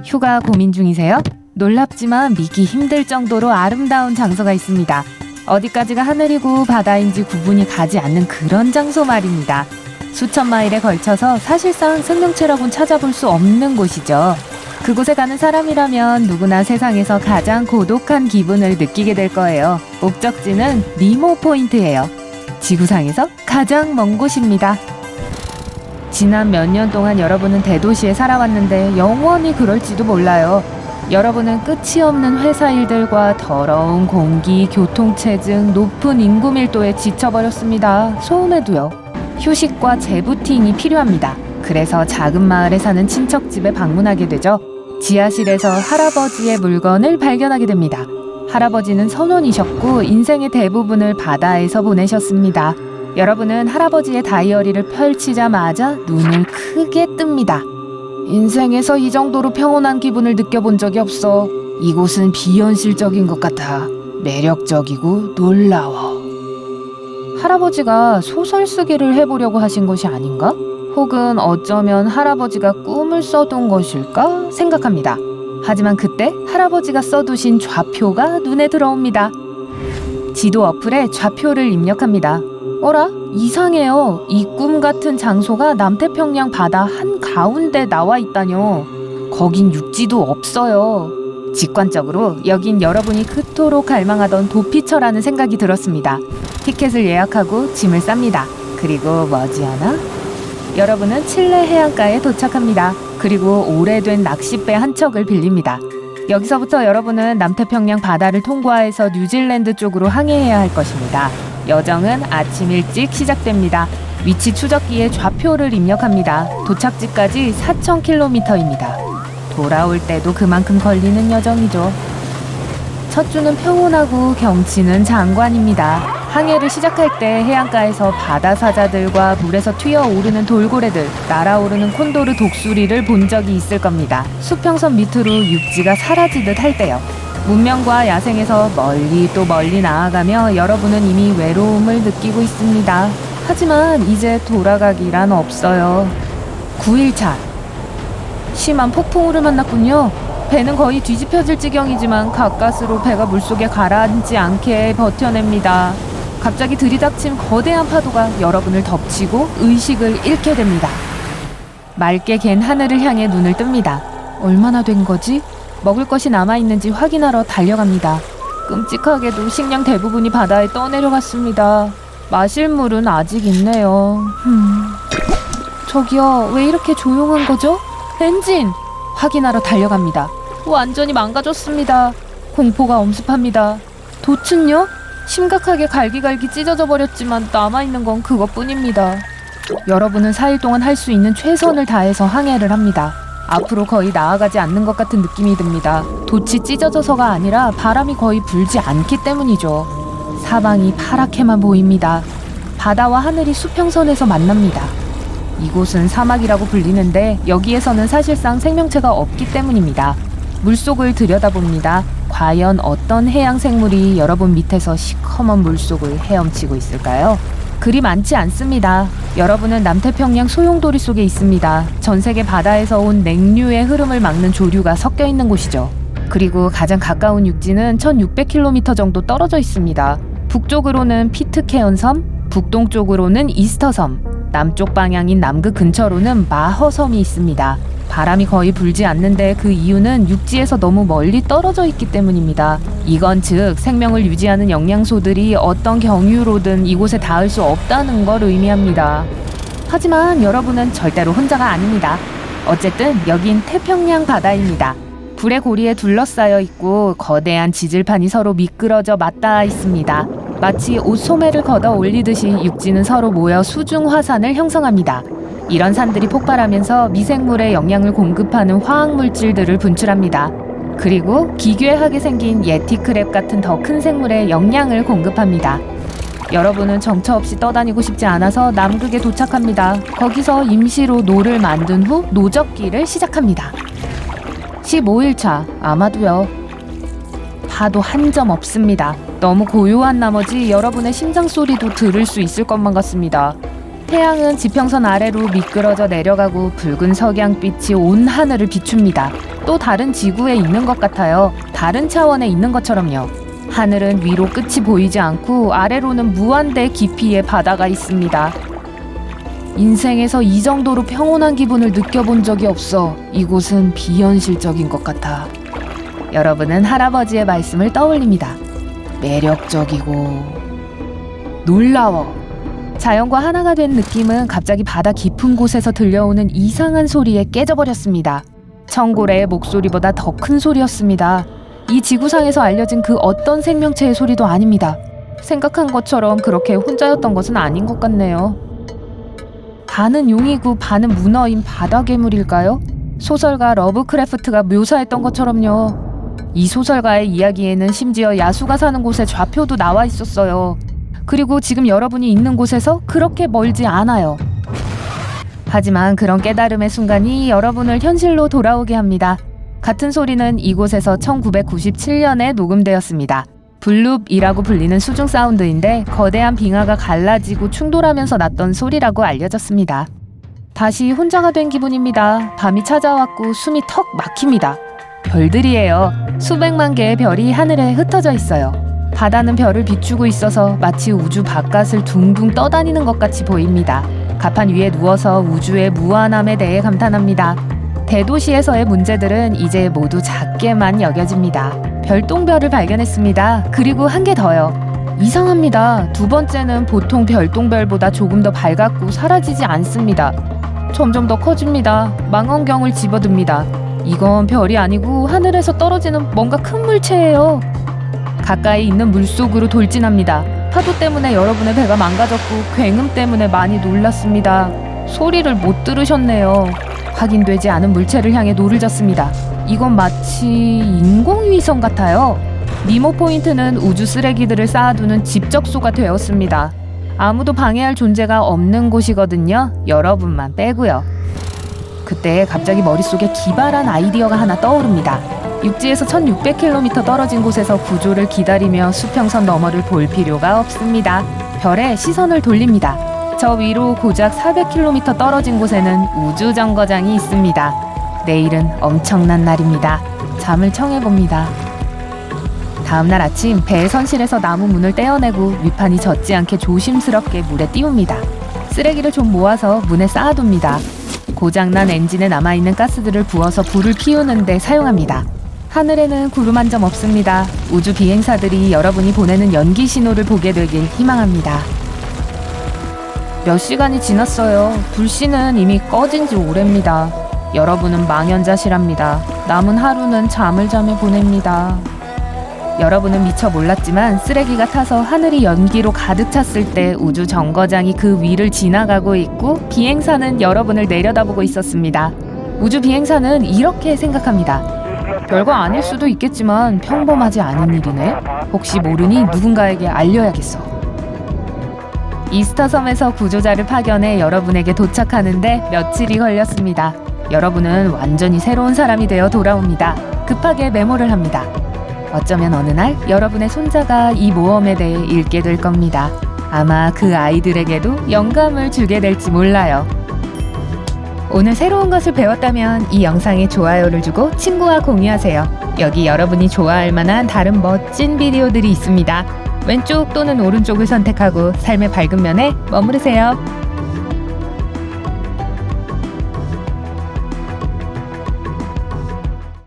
휴가 고민 중이세요? 놀랍지만 믿기 힘들 정도로 아름다운 장소가 있습니다. 어디까지가 하늘이고 바다인지 구분이 가지 않는 그런 장소 말입니다. 수천 마일에 걸쳐서 사실상 생명체라고는 찾아볼 수 없는 곳이죠. 그곳에 가는 사람이라면 누구나 세상에서 가장 고독한 기분을 느끼게 될 거예요. 목적지는 니모 포인트예요. 지구상에서 가장 먼 곳입니다. 지난 몇 년 동안 여러분은 대도시에 살아왔는데 영원히 그럴지도 몰라요. 여러분은 끝이 없는 회사 일들과 더러운 공기, 교통체증, 높은 인구 밀도에 지쳐버렸습니다. 소음에도요. 휴식과 재부팅이 필요합니다. 그래서 작은 마을에 사는 친척집에 방문하게 되죠. 지하실에서 할아버지의 물건을 발견하게 됩니다. 할아버지는 선원이셨고 인생의 대부분을 바다에서 보내셨습니다. 여러분은 할아버지의 다이어리를 펼치자마자 눈을 크게 뜹니다. 인생에서 이 정도로 평온한 기분을 느껴본 적이 없어. 이곳은 비현실적인 것 같아. 매력적이고 놀라워. 할아버지가 소설 쓰기를 해보려고 하신 것이 아닌가? 혹은 어쩌면 할아버지가 꿈을 써둔 것일까 생각합니다. 하지만 그때 할아버지가 써두신 좌표가 눈에 들어옵니다. 지도 어플에 좌표를 입력합니다. 어라? 이상해요. 이 꿈 같은 장소가 남태평양 바다 한가운데 나와 있다뇨. 거긴 육지도 없어요. 직관적으로 여긴 여러분이 그토록 갈망하던 도피처라는 생각이 들었습니다. 티켓을 예약하고 짐을 쌉니다. 그리고 머지않아 여러분은 칠레 해안가에 도착합니다. 그리고 오래된 낚싯배 한 척을 빌립니다. 여기서부터 여러분은 남태평양 바다를 통과해서 뉴질랜드 쪽으로 항해해야 할 것입니다. 여정은 아침 일찍 시작됩니다. 위치 추적기에 좌표를 입력합니다. 도착지까지 4,000km입니다. 돌아올 때도 그만큼 걸리는 여정이죠. 첫 주는 평온하고 경치는 장관입니다. 항해를 시작할 때 해안가에서 바다 사자들과 물에서 튀어오르는 돌고래들, 날아오르는 콘도르 독수리를 본 적이 있을 겁니다. 수평선 밑으로 육지가 사라지듯 할 때요. 문명과 야생에서 멀리 또 멀리 나아가며 여러분은 이미 외로움을 느끼고 있습니다. 하지만 이제 돌아가기란 없어요. 9일차. 심한 폭풍우를 만났군요. 배는 거의 뒤집혀질 지경이지만 가까스로 배가 물속에 가라앉지 않게 버텨냅니다. 갑자기 들이닥친 거대한 파도가 여러분을 덮치고 의식을 잃게 됩니다. 맑게 갠 하늘을 향해 눈을 뜹니다. 얼마나 된 거지? 먹을 것이 남아있는지 확인하러 달려갑니다. 끔찍하게도 식량 대부분이 바다에 떠내려갔습니다. 마실 물은 아직 있네요. 저기요, 왜 이렇게 조용한 거죠? 엔진! 확인하러 달려갑니다. 완전히 망가졌습니다. 공포가 엄습합니다. 돛은요? 심각하게 갈기갈기 찢어져 버렸지만 남아있는 건 그것뿐입니다. 여러분은 4일 동안 할 수 있는 최선을 다해서 항해를 합니다. 앞으로 거의 나아가지 않는 것 같은 느낌이 듭니다. 돛이 찢어져서가 아니라 바람이 거의 불지 않기 때문이죠. 사방이 파랗게만 보입니다. 바다와 하늘이 수평선에서 만납니다. 이곳은 사막이라고 불리는데 여기에서는 사실상 생명체가 없기 때문입니다. 물속을 들여다봅니다. 과연 어떤 해양 생물이 여러분 밑에서 시커먼 물속을 헤엄치고 있을까요? 그리 많지 않습니다. 여러분은 남태평양 소용돌이 속에 있습니다. 전 세계 바다에서 온 냉류의 흐름을 막는 조류가 섞여 있는 곳이죠. 그리고 가장 가까운 육지는 1600km 정도 떨어져 있습니다. 북쪽으로는 피트케온 섬, 북동쪽으로는 이스터 섬, 남쪽 방향인 남극 근처로는 마허 섬이 있습니다. 바람이 거의 불지 않는데 그 이유는 육지에서 너무 멀리 떨어져 있기 때문입니다. 이건 즉 생명을 유지하는 영양소들이 어떤 경유로든 이곳에 닿을 수 없다는 걸 의미합니다. 하지만 여러분은 절대로 혼자가 아닙니다. 어쨌든 여긴 태평양 바다입니다. 불의 고리에 둘러싸여 있고 거대한 지질판이 서로 미끄러져 맞닿아 있습니다. 마치 옷소매를 걷어 올리듯이 육지는 서로 모여 수중 화산을 형성합니다. 이런 산들이 폭발하면서 미생물에 영양을 공급하는 화학물질들을 분출합니다. 그리고 기괴하게 생긴 예티크랩 같은 더 큰 생물에 영양을 공급합니다. 여러분은 정처 없이 떠다니고 싶지 않아서 남극에 도착합니다. 거기서 임시로 노를 만든 후 노적기를 시작합니다. 15일차, 아마도요. 파도 한 점 없습니다. 너무 고요한 나머지 여러분의 심장 소리도 들을 수 있을 것만 같습니다. 태양은 지평선 아래로 미끄러져 내려가고 붉은 석양빛이 온 하늘을 비춥니다. 또 다른 지구에 있는 것 같아요. 다른 차원에 있는 것처럼요. 하늘은 위로 끝이 보이지 않고 아래로는 무한대 깊이의 바다가 있습니다. 인생에서 이 정도로 평온한 기분을 느껴본 적이 없어. 이곳은 비현실적인 것 같아. 여러분은 할아버지의 말씀을 떠올립니다. 매력적이고 놀라워. 자연과 하나가 된 느낌은 갑자기 바다 깊은 곳에서 들려오는 이상한 소리에 깨져버렸습니다. 청고래의 목소리보다 더 큰 소리였습니다. 이 지구상에서 알려진 그 어떤 생명체의 소리도 아닙니다. 생각한 것처럼 그렇게 혼자였던 것은 아닌 것 같네요. 반은 용이고 반은 문어인 바다 괴물일까요? 소설가 러브크래프트가 묘사했던 것처럼요. 이 소설가의 이야기에는 심지어 야수가 사는 곳의 좌표도 나와 있었어요. 그리고 지금 여러분이 있는 곳에서 그렇게 멀지 않아요. 하지만 그런 깨달음의 순간이 여러분을 현실로 돌아오게 합니다. 같은 소리는 이곳에서 1997년에 녹음되었습니다. 블룹이라고 불리는 수중 사운드인데 거대한 빙하가 갈라지고 충돌하면서 났던 소리라고 알려졌습니다. 다시 혼자가 된 기분입니다. 밤이 찾아왔고 숨이 턱 막힙니다. 별들이에요. 수백만 개의 별이 하늘에 흩어져 있어요. 바다는 별을 비추고 있어서 마치 우주 바깥을 둥둥 떠다니는 것 같이 보입니다. 갑판 위에 누워서 우주의 무한함에 대해 감탄합니다. 대도시에서의 문제들은 이제 모두 작게만 여겨집니다. 별똥별을 발견했습니다. 그리고 한 개 더요. 이상합니다. 두 번째는 보통 별똥별보다 조금 더 밝았고 사라지지 않습니다. 점점 더 커집니다. 망원경을 집어듭니다. 이건 별이 아니고 하늘에서 떨어지는 뭔가 큰 물체예요. 가까이 있는 물속으로 돌진합니다. 파도 때문에 여러분의 배가 망가졌고 굉음 때문에 많이 놀랐습니다. 소리를 못 들으셨네요. 확인되지 않은 물체를 향해 노를 젓습니다. 이건 마치 인공위성 같아요. 니모 포인트는 우주 쓰레기들을 쌓아두는 집적소가 되었습니다. 아무도 방해할 존재가 없는 곳이거든요. 여러분만 빼고요. 그때 갑자기 머릿속에 기발한 아이디어가 하나 떠오릅니다. 육지에서 1600km 떨어진 곳에서 구조를 기다리며 수평선 너머를 볼 필요가 없습니다. 별에 시선을 돌립니다. 저 위로 고작 400km 떨어진 곳에는 우주정거장이 있습니다. 내일은 엄청난 날입니다. 잠을 청해봅니다. 다음날 아침 배의 선실에서 나무 문을 떼어내고 위판이 젖지 않게 조심스럽게 물에 띄웁니다. 쓰레기를 좀 모아서 문에 쌓아둡니다. 고장난 엔진에 남아있는 가스들을 부어서 불을 피우는 데 사용합니다. 하늘에는 구름 한 점 없습니다. 우주 비행사들이 여러분이 보내는 연기 신호를 보게 되길 희망합니다. 몇 시간이 지났어요. 불씨는 이미 꺼진 지 오래입니다. 여러분은 망연자실합니다. 남은 하루는 잠을 자며 보냅니다. 여러분은 미처 몰랐지만 쓰레기가 타서 하늘이 연기로 가득 찼을 때 우주 정거장이 그 위를 지나가고 있고 비행사는 여러분을 내려다보고 있었습니다. 우주 비행사는 이렇게 생각합니다. 별거 아닐 수도 있겠지만 평범하지 않은 일이네. 혹시 모르니 누군가에게 알려야겠어. 이스터 섬에서 구조자를 파견해 여러분에게 도착하는데 며칠이 걸렸습니다. 여러분은 완전히 새로운 사람이 되어 돌아옵니다. 급하게 메모를 합니다. 어쩌면 어느 날 여러분의 손자가 이 모험에 대해 읽게 될 겁니다. 아마 그 아이들에게도 영감을 주게 될지 몰라요. 오늘 새로운 것을 배웠다면 이 영상에 좋아요를 주고 친구와 공유하세요. 여기 여러분이 좋아할 만한 다른 멋진 비디오들이 있습니다. 왼쪽 또는 오른쪽을 선택하고 삶의 밝은 면에 머무르세요.